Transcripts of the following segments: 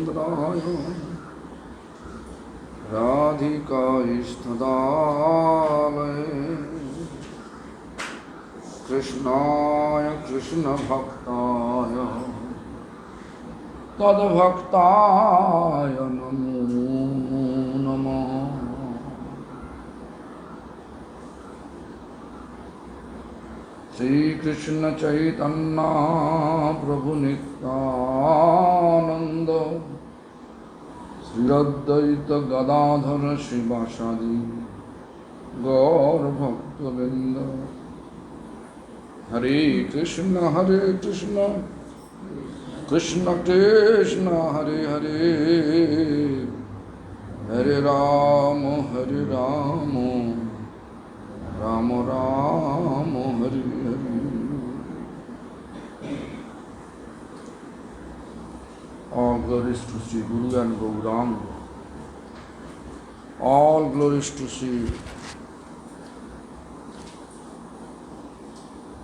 Ramachandraya Radhika Ishtadalaya Krishnaya Krishna Bhaktaya Tadbhaktaya Namo Namaha Shri Krishna Chaitanya Prabhu Nityananda Shri Advaita Gadadhara Shivasadi Gaur Bhaktavinda Hare Krishna Krishna Krishna Hare Hare Hare Rama Rama Rama Hare Hare. All glories to Sri Guru and Gauranga. All glories to Sri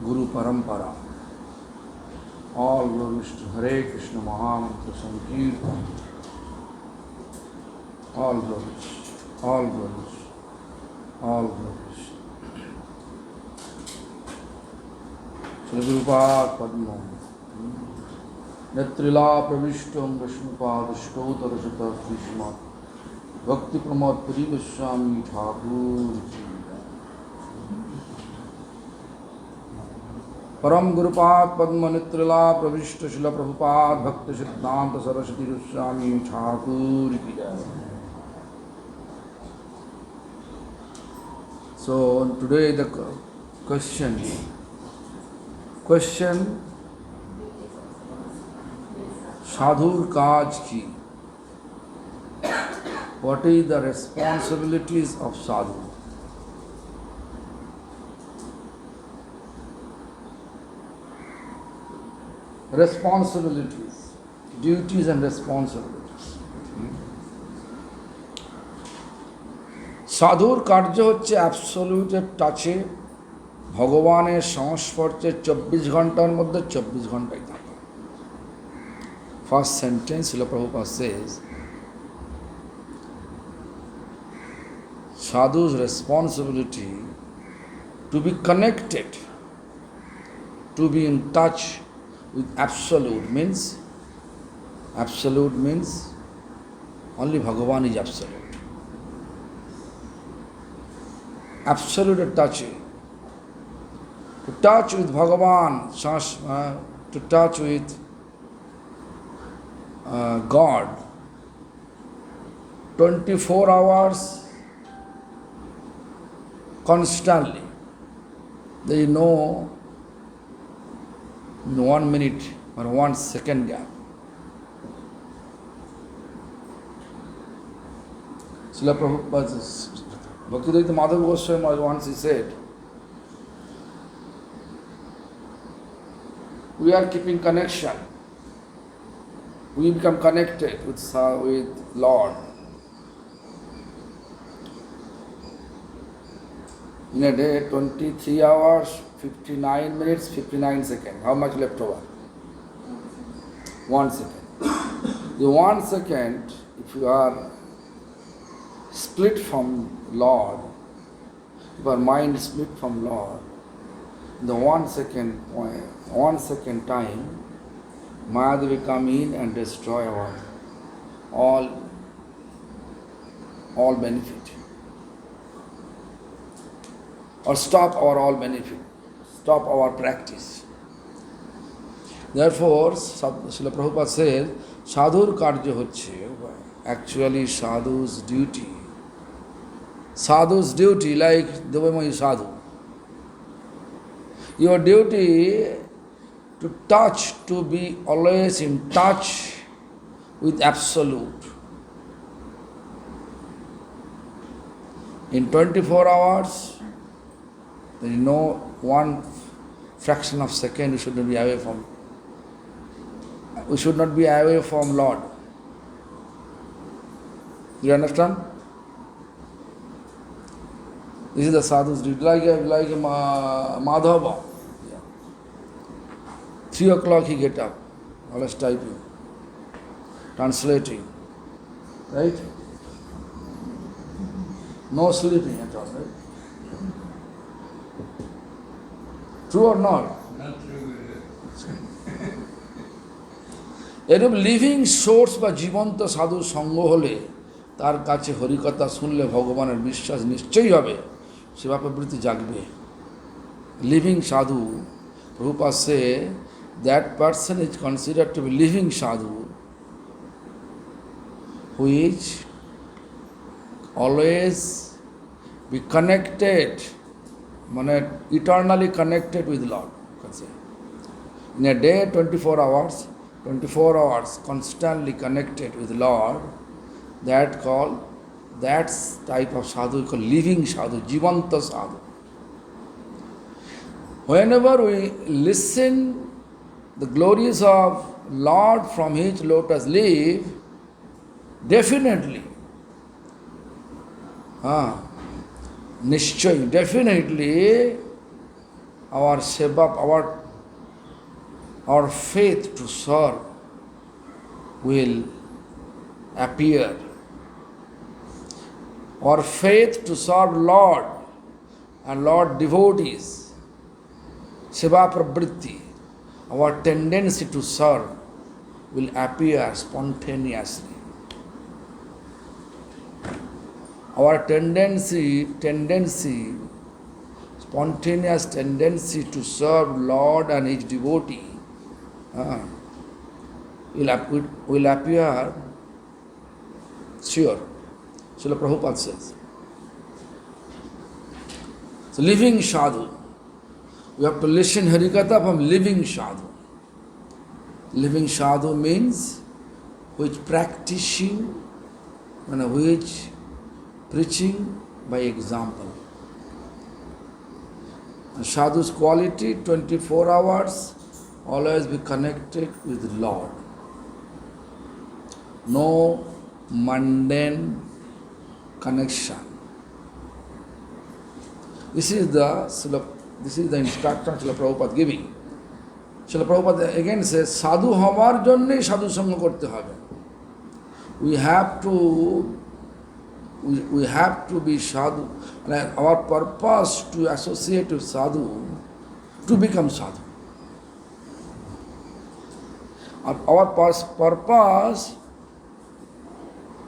Guru Parampara. All glories to Hare Krishna Mahamantra Sankirtan. All glories, all glories, all glories. Shri Gurupad Padma Netrila Pravishtam Vishnupad Shtotarasata Krishma Bhakti Pramod Puri Goswami Thakur Param Gurupad Padma Netrila Pravishta Shila Prabhupada Bhakti Siddhanta Saraswati Goswami Thakur ki jai. So today the question Sadhur Kaj ki. What is the responsibilities of sadhu? Responsibilities, duties and responsibilities. সাধুর কার্য হচ্ছে অ্যাবসলিউটের টাচে ভগবানের সংস্পর্শে 24 ঘন্টার মধ্যে 24 ঘন্টাই থাকা। First sentence, Srila Prabhupada says, sadhu's responsibility to be connected, to be in touch with absolute means only Bhagavan is absolute. Absolute touch, to touch with Bhagavan, to touch with God 24 hours constantly. There is no 1 minute or 1 second gap. Srila Prabhupada, Bhaktivedanta Madhava Goswami once he said, we are keeping connection. We become connected with Lord. In a day, 23 hours, 59 minutes, 59 seconds. How much left over? 1 second. The 1 second, if you are split from Lord, if our mind is split from Lord, the 1 second point, 1 second time, Mahadevi come in and destroy our all benefit, or stop our all benefit, stop our practice. Therefore, Srila Prabhupada says, sadhur karya hocche, actually sadhu's duty, like Devamai sadhu. Your duty to be always in touch with absolute. In 24 hours, there is no 1 fraction of second we should not be away from. We should not be away from Lord. You understand? This is the sadhu's duty, like Madhava. 3 o'clock he get up, always typing. translating, right? No sleeping at all, right? True or not? Not true. এরূপ living source বা জীবন্ত সাধু সঙ্গ হলে তার কাছে হরিকথা শুনলে ভগবানের বিশ্বাস নিশ্চয়ই হবে, সেবা প্রবৃত্তি জাগবে। লিভিং সাধু, প্রভুপাদ সে, that person is considered to be living sadhu, who is always be connected, মানে eternally connected with Lord. In a day, 24 hours constantly connected with Lord, that type of sadhu is called living sadhu, jivanta sadhu. Whenever we listen the glories of Lord from His lotus leaf, definitely, definitely our seva, our faith to serve will appear. Our faith to serve Lord and Lord devotees, seva pravritti, our tendency to serve will appear spontaneously. Our spontaneous tendency to serve Lord and His devotee will appear sure. Srila Prabhupada says. So living sadhu. We have to listen Harikatha from living sadhu. Living sadhu means which practicing, which preaching by example. And sadhu's quality, 24 hours, always be connected with the Lord. No mundane connection. This is the instruction Srila Prabhupada giving. Srila Prabhupada again says, sadhu হওয়ার জন্যই সাধু সঙ্গ করতে হবে. We have to be sadhu. And our purpose to associate with sadhu, to become sadhu. Our purpose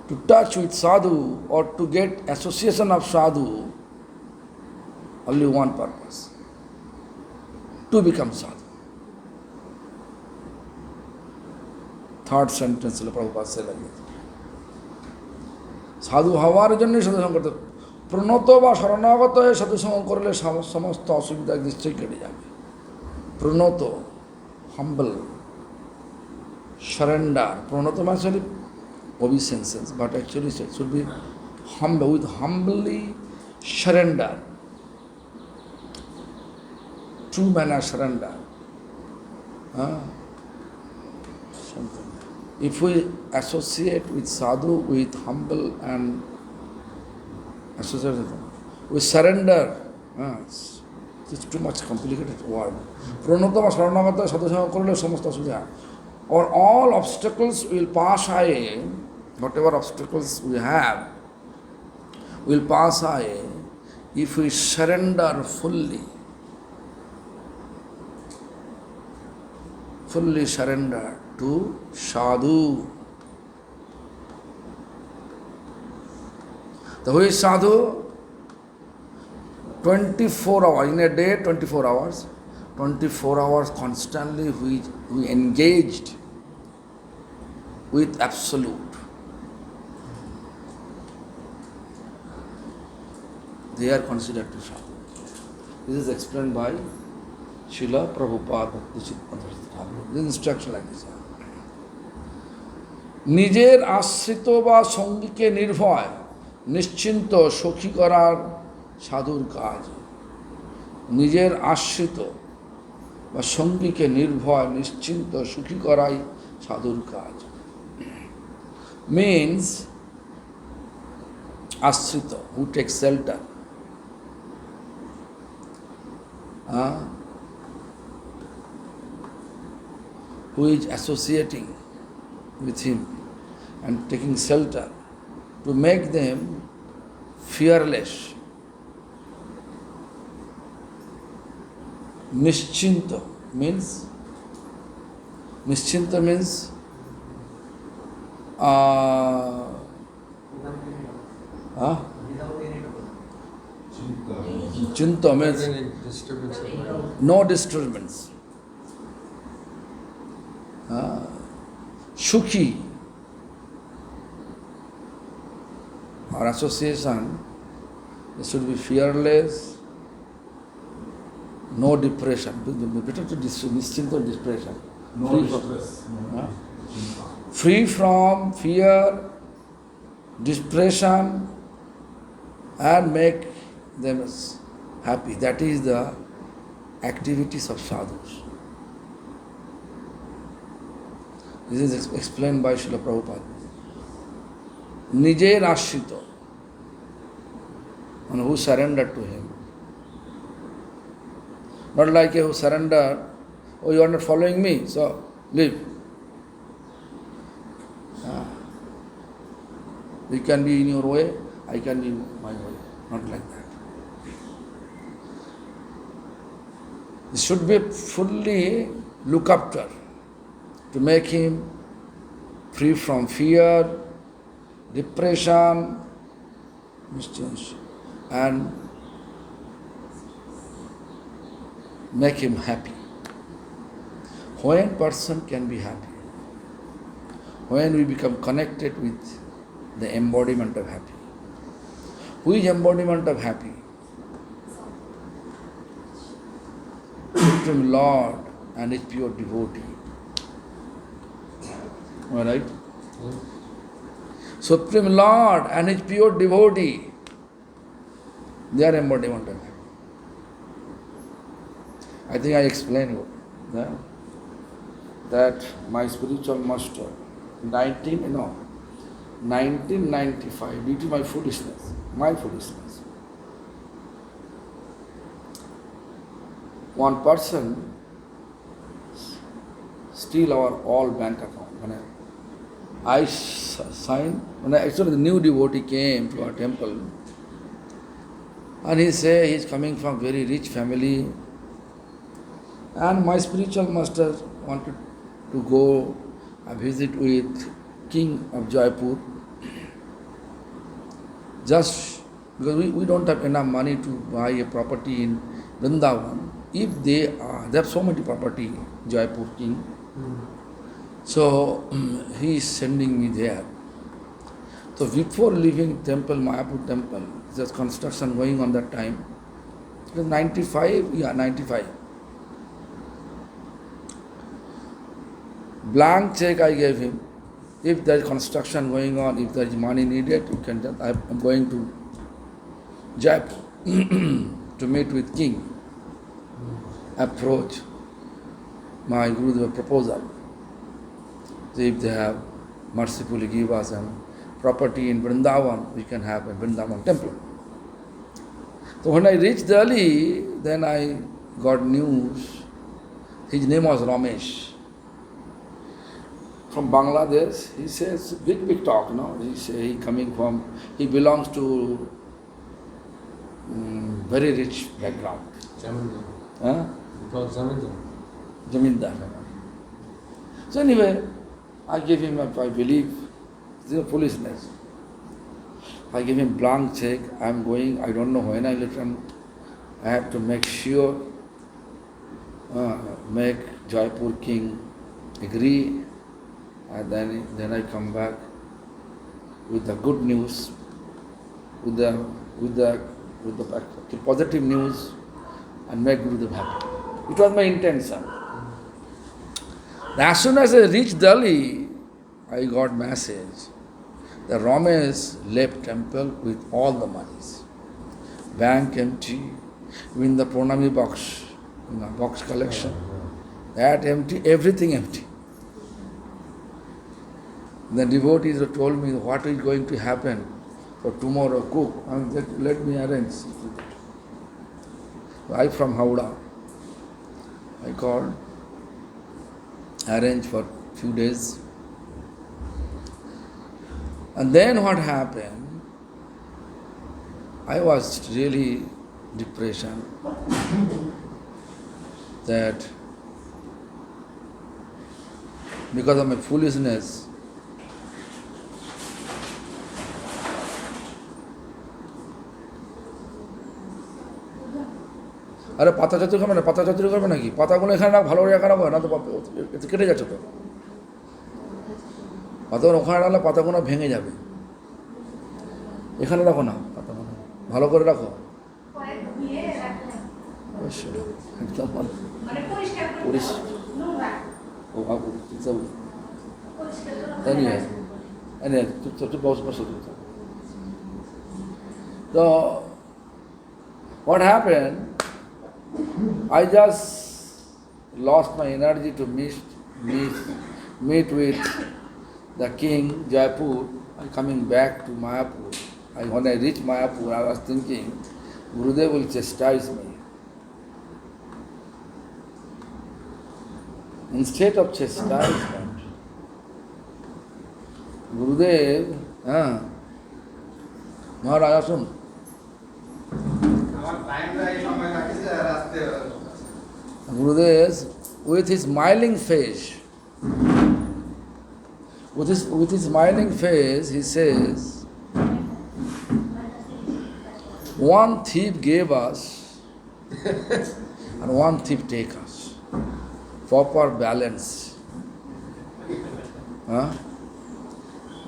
to touch with sadhu or to get association of sadhu, only one purpose, to become sadhu. Third sentence, Prabhupada said like this. সাধু হওয়ার জন্যই সাধুসঙ্গ করতে, প্রণত বা শরণাগত হয়ে সাধুসঙ্গ করলে সমস্ত অসুবিধা নিশ্চয়ই কেটে যাবে। প্রণত, হাম্বল, surrender. প্রণত মানে actually obeisance, but actually it should be humble, with humbly surrender. True manner surrender. If we associate with sadhu with humble and associate with them, we surrender. It's too much complicated word. প্রণত বা শরণাগত সাধুসঙ্গ করলে সমস্ত অসুবিধা, or all obstacles will pass away. Whatever obstacles we have will pass away if we surrender fully. Fully surrender to sadhu. The who is sadhu? 24 hours, in a day 24 hours. 24 hours constantly we engaged with absolute. They are considered to sadhu. This is explained by Srila Prabhupada. This instruction like this. নিজের আশ্রিত বা সঙ্গীকে নির্ভয় নিশ্চিন্ত সখী করার সাধুর কাজ। নিজের আশ্রিত বা সঙ্গীকে নির্ভয় নিশ্চিন্ত সুখী করাই সাধুর কাজ। means আশ্রিত, who takes shelter, who is associating with him, and taking shelter to make them fearless. Nischinta means uh, huh? Chinta means no disturbance. Shuki or association, it should be fearless, no depression. Better to nischinta depression. No distress. Free from fear, depression, and make them happy. That is the activities of sadhus. This is explained by Srila Prabhupada. Nije Rashito, and who surrendered to him. Not like a who surrendered, oh, you are not following me, so leave. You can be in your way, I can be in my way. Not like that. It should be fully looked after to make him free from fear, depression, and make him happy. When person can be happy? When we become connected with the embodiment of happy. Who is embodiment of happy? Supreme Lord and His pure devotee. Am I right? Supreme Lord and His pure devotee, they are embodiment of happy. I think I explained you that my spiritual master, 1995, due to my foolishness, one person steal our all bank account. Actually the new devotee came to our temple, and he said he is coming from very rich family, and my spiritual master wanted to go a visit with King of Jaipur, just because we don't have enough money to buy a property in Vrindavan. If they have so much property, Jaipur King. So he is sending me there. So before leaving temple, Mayapur temple, there's construction going on that time. It was 95. Blank check I gave him. If there is construction going on, if there is money needed, you can just, I'm going to Jaipur to meet with King. Approach my Gurudeva proposal. So if they have mercifully give us a property in Vrindavan, we can have a Vrindavan temple. So when I reached Delhi, then I got news. His name was Ramesh. From Bangladesh, he says big talk, he belongs to very rich background. Zamindar. So anyway, I gave him, I believe, this is a foolishness. I gave him blank check, I'm going, I don't know when I return. I have to make sure, make Jaipur King agree, and then I come back with the good news, with the positive news, and make Gurudev happy. It was my intention. As soon as I reached Delhi, I got message that Ramesh left temple with all the monies. Bank empty, even the Pranami box, box collection, that empty, everything empty. The devotees told me what is going to happen for tomorrow, cook. Let me arrange. I from Howrah, I called, arranged for few days. And then what happened? I was really depression that because of my foolishness, আরে পাতা চাতুরি করবে না, পাতা চাতুরি করবে নাকি? পাতাগুলো এখানে রাখ, ভালো করে এখানে রাখো, না তো কেটে যাচ্ছে তো। পাতাগুলো ওখানে রাখলে পাতাগুলো ভেঙে যাবে। এখানে রাখো না পাতাগুলো, ভালো করে রাখো। অবশ্যই একদম So, what happened? I just lost my energy to meet with the king, Jaipur. I'm coming back to Mayapur. When I reached Mayapur, I was thinking, Gurudev will chastise me. Instead of chastisement, Gurudev, Maharaj, asun. Gurudev, with his smiling face, with his smiling face, he says, one thief gave us and one thief take us. Proper balance.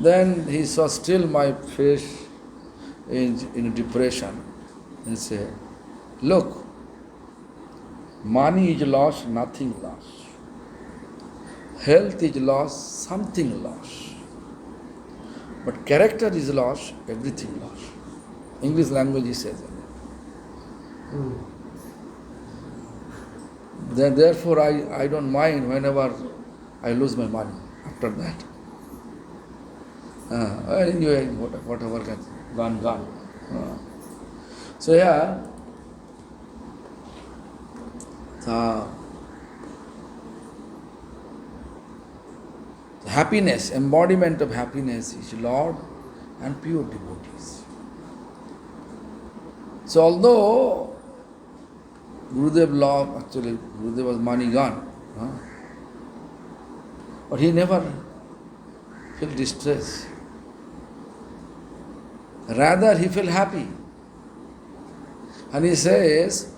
Then he saw still my face in depression and said, look, money is lost, nothing lost. Health is lost, something lost. But character is lost, everything lost. English language he says. Therefore I don't mind whenever I lose my money after that. Anyway, whatever gone. So yeah, the happiness, embodiment of happiness is Lord and pure devotees. So although Gurudev loved, actually Gurudev was money gone, but he never felt distress. Rather he felt happy. And he says,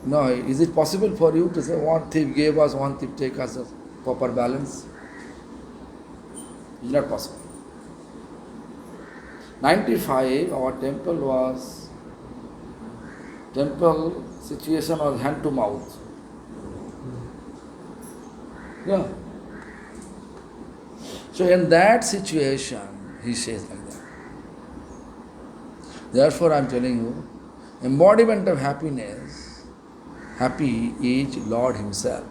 no, is it possible for you to say one thief gave us, one thief take us, a proper balance? It's not possible. 95, our temple situation was hand to mouth. Yeah. So in that situation, he says like that. Therefore I am telling you, embodiment of happiness, happy is Lord Himself.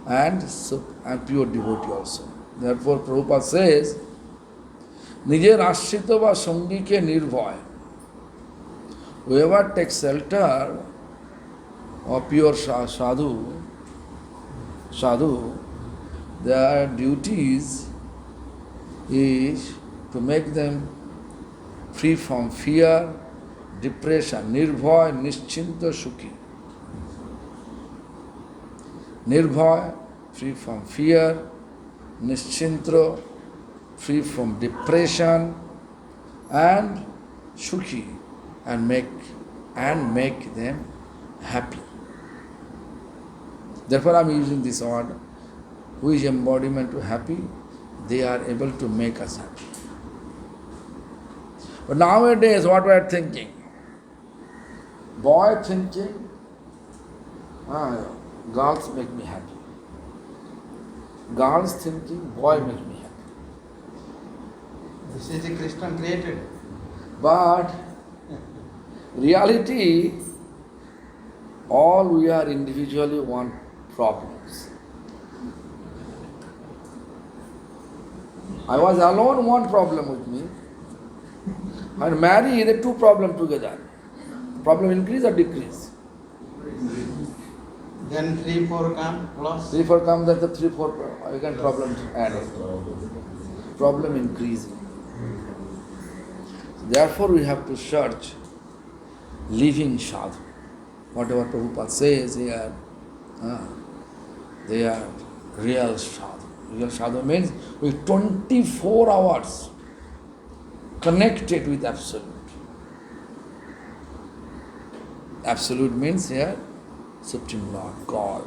And pure devotee also. Therefore Prabhupada says, নিজের আশ্রিত বা সঙ্গীকে নির্ভয়. Whoever takes shelter of pure sadhu, their duties is to make them free from fear, depression. Nirbhoy, nischinta, sukhi. Nirbhoy, free from fear, nischinta, free from depression, and sukhi, and make them happy. Therefore I am using this word. Who is embodiment to happy? They are able to make us happy. But nowadays what we are thinking? Boy thinking, girls make me happy. Girls thinking, boy make me happy. This is the Christian created. But reality, all we are individually want problems. I was alone, one problem with me. When marry, the two problems together. Problem increase or decrease? When 3, 4 come, loss. 3, 4 come, then the 3, 4 again problems added. Problem increasing. Therefore, we have to search living sadhu. Whatever Prabhupada says here, they are real sadhu. Real sadhu means with 24 hours connected with Absolute. Absolute means here Supreme Lord, God.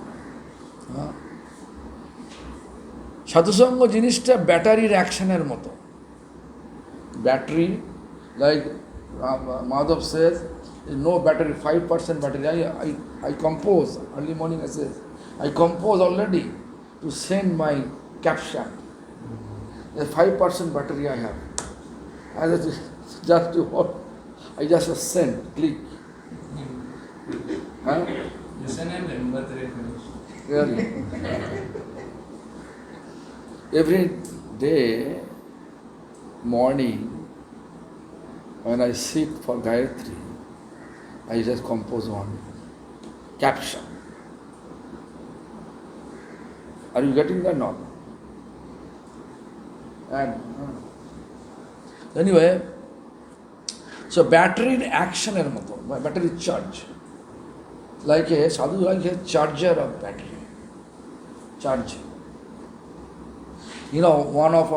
সাধুসঙ্গ জিনিসটা ব্যাটারির অ্যাকশনের মতো battery like Madhav says no battery 5% battery I compose early morning I says I compose already to send my caption the 5% battery I have I just do what I just send click Listen and remember the finish. Really. Every day morning when I sit for Gayatri, I just compose one caption. Are you getting that now? And anyway, so battery action er moto, battery charge. Like a sadhu, like a charger of battery. Charge. You know, one of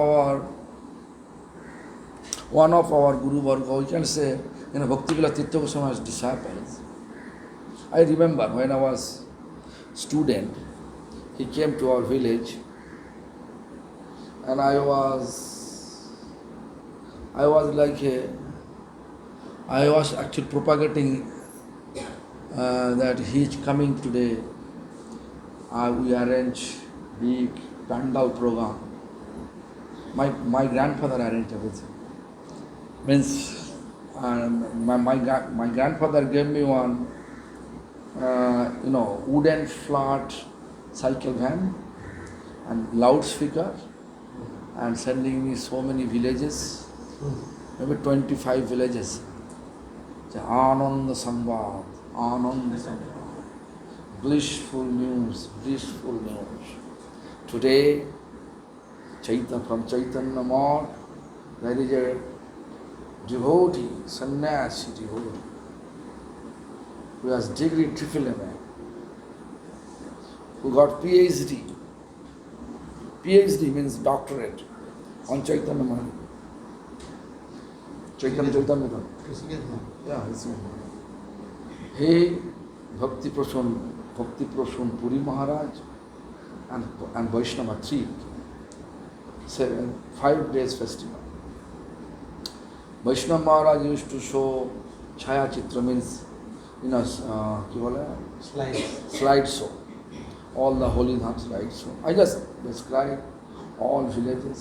our Guru Varga, we can say, Bhakti Vila Tirtha Goswami's disciples. I remember when I was student, he came to our village, and I was actually propagating that he is coming today. We arrange big pandal program. My grandfather arranged everything. Means my grandfather gave me one wooden flat cycle van and loudspeaker and sending me so many villages, maybe 25 villages. Ananda Sambad, Ananda Sambad. Blissful news, blissful news. Today, from Chaitanya Math, there is a devotee, sannyasi devotee, who has degree MA, who got PhD. PhD means doctorate on Chaitanya Math. Chaitanya. Yeah, it's He Bhakti Prasun Puri Maharaj and Vaishnava 3, 5 days festival. Vaishnava Maharaj used to show Chaya Chitra, means slide show, all the holy dham slide show. I just describe all villages.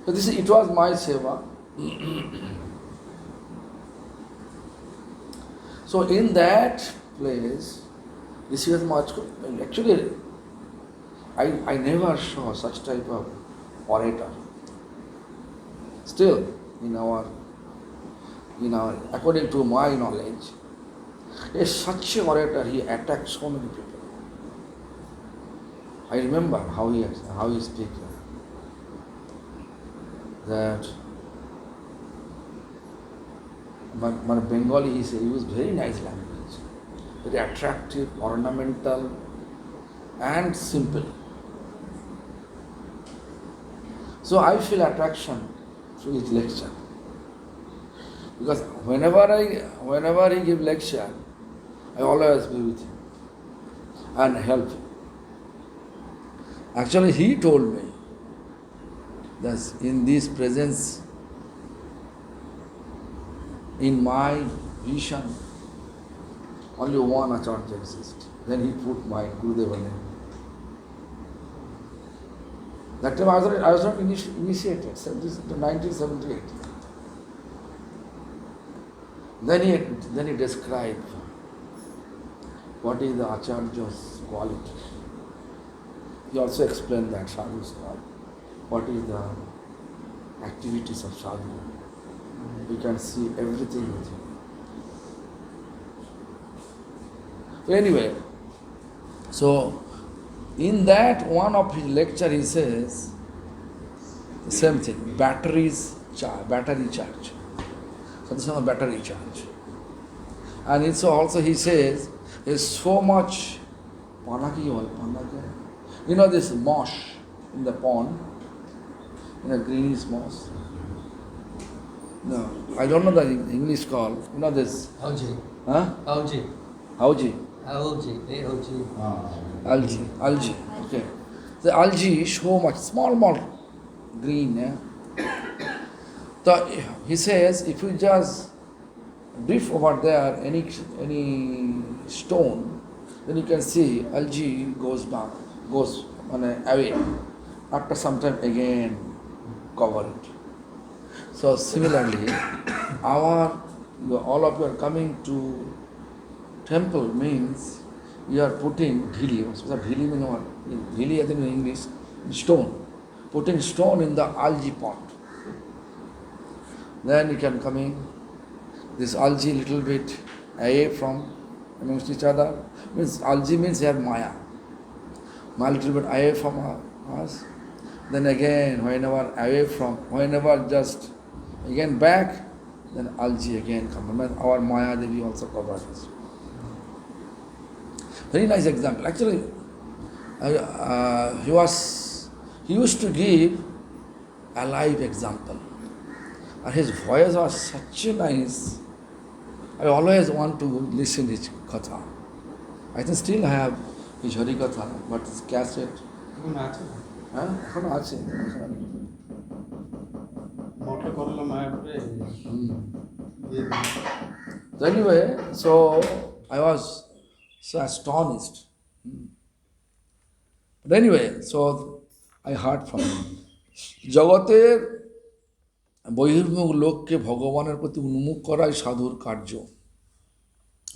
So it was my seva. So in that place, this was much. Actually, I never saw such type of orator. Still, according to my knowledge, such an orator, he attacked so many people. I remember how he speaks. That my Bengali, he used very nice language, very attractive, ornamental, and simple. So I feel attraction through his lecture, because whenever he give lecture, I always be with him and help him. Actually, he told me that in this presence, in my vision, only one Acharya exists. Then he put my Gurudeva name. That time I was not initiated, so this is 1978. Then he described what is the Acharya's quality. He also explained that sadhu's quality. What is the activities of sadhu? We can see everything with him. So anyway, so in that one of his lecture he says the same thing, battery charge. So this is a battery charge. And it's also he says there's so much panaki oil, you know this moss in the pond, in a greenish moss. No, I don't know the English call. You know this, Algae. huh? Algae. Algae. Algae. A-O-G. Algae. Okay. The algae is so much small green. Yeah? So he says if you just drift over there any stone, then you can see algae goes away. After some time again cover it. So similarly, all of you are coming to temple means you are putting dhili. Dhili means what? Dhili I think in English, stone. Putting stone in the algae pot. Then you can come in, this algae little bit away from amongst each other. Means algae means they are Maya. Maya little bit away from us. Then again, whenever just again back, then algae again come. Our Maya Devi also covers this. Very nice example. Actually, he used to give a live example. And his voice was such a nice. I always want to listen his katha. I think still I have his Hari Katha, but his cassette. এখন আছে হ্যাঁ এখনো আছে motor করলাম মায়াপুরে দিয়ে দিলাম। So anyway, so I was so astonished. But anyway, so I heard from him. জগতের বহির্মুখ লোককে ভগবানের প্রতি উন্মুখ করাই সাধুর কার্য।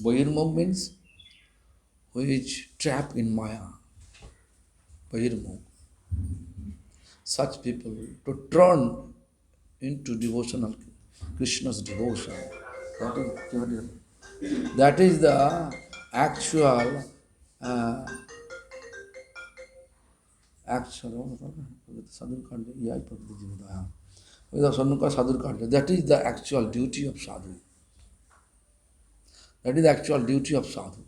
বহির্মুখ means which trap in Maya. Bahirmukh. Such people to turn into devotional Krishna's devotion. That is the actual that is the actual duty of sadhu. That is the actual duty of sadhu.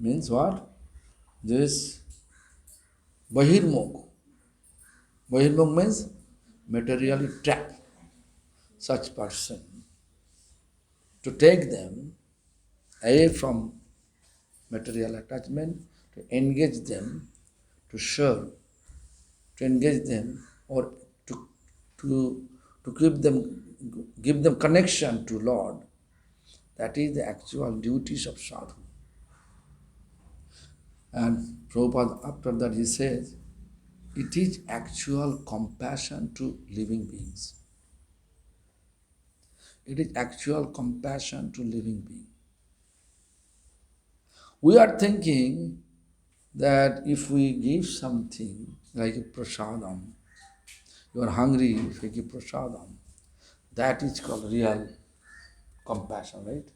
Means what? This Bahirmukh. Bahirmukh means materially trap such person. To take them away from material attachment, to engage them, to serve, to engage them, or to give them connection to Lord. That is the actual duties of sadhu. And Prabhupada, after that, he says, it is actual compassion to living beings. It is actual compassion to living beings. We are thinking that if we give something like a prasadam, you are hungry, if you give prasadam, that is called real compassion, right?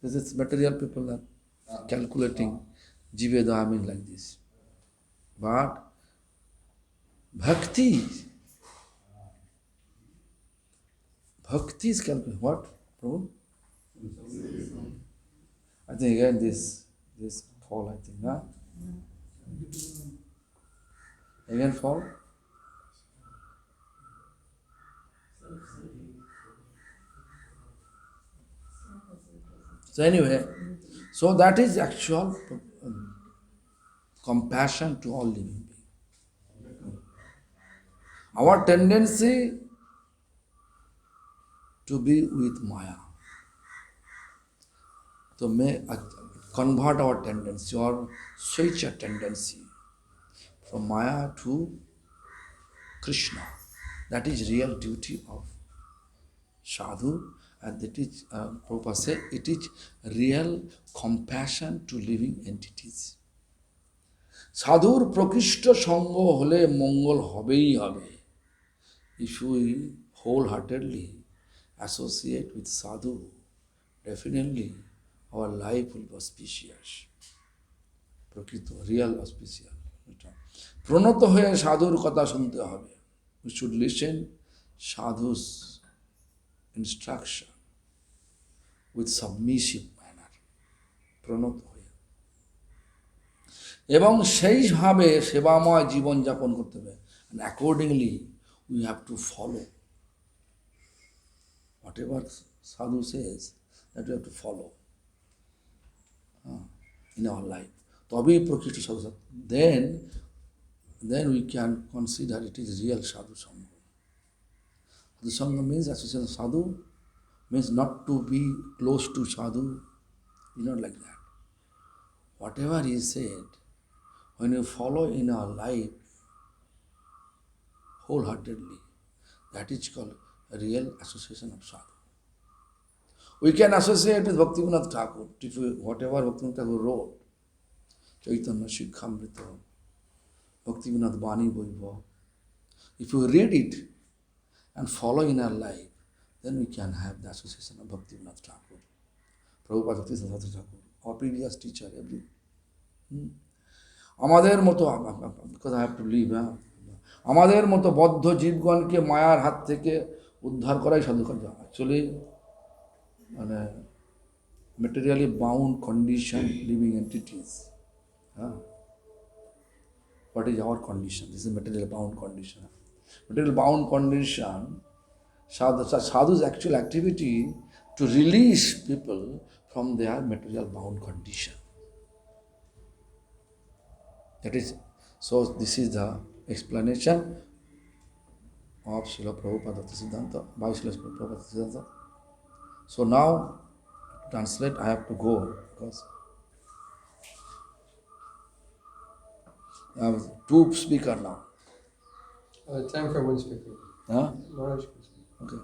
This is material people are calculating Jive means like this. But bhakti is calculating. What? Prabhu? I think again this fall, I think, huh? Again fall? So anyway, so that is actual compassion to all living beings. Our tendency to be with Maya. So may convert our tendency or switch a tendency from Maya to Krishna. That is real duty of sadhu, and that is, Prabhupada says, it is real compassion to living entities. সাধুর প্রকৃষ্ট সঙ্গ হলে মঙ্গল হবেই হবে। If we wholeheartedly associate with sadhu, definitely our life will be auspicious. প্রকৃত real অসপিসিয়াল এটা প্রণত হয়ে সাধুর কথা শুনতে হবে। We should listen sadhu's instruction with submissive manner, প্রণত হয়ে, এবং সেইভাবে সেবাময় জীবনযাপন করতে হবে। And accordingly we have to follow whatever sadhu says, that we have to follow in our life. তবেই প্রকৃত সাধু সঙ্গ। Then we can consider it is real sadhu sangha. Sadhu sangha means association of sadhu, means not to be close to sadhu, not like that. Whatever he said, when you follow in our life wholeheartedly, that is called a real association of sadhu. We can associate with Bhaktivinoda Thakur, whatever Bhaktivinoda Thakur wrote, Chaitanya Shikhamrita, Bhaktivinoda Bani Vaibhav. If you read it and follow in our life, then we can have the association of Bhaktivinoda Thakur, Prabhupada Bhaktivinoda Thakur, our previous teacher, every. আমাদের মতো, because I have to leave, আমাদের মতো বদ্ধ জীবগণকে মায়ার হাত থেকে উদ্ধার করাই সাধুকার্য। অ্যাকচুয়ালি মানে materially bound condition living entities. What is our condition? This is material bound condition. Material bound condition, sadhu's actual activity to release people from their material bound condition. That is, so this is the explanation of Srila Prabhupada Siddhanta, by Srila Prabhupada Siddhanta. So now, to translate, I have to go because I have two speakers now. Time for one speaker. Huh? Maharaj can speak. Okay.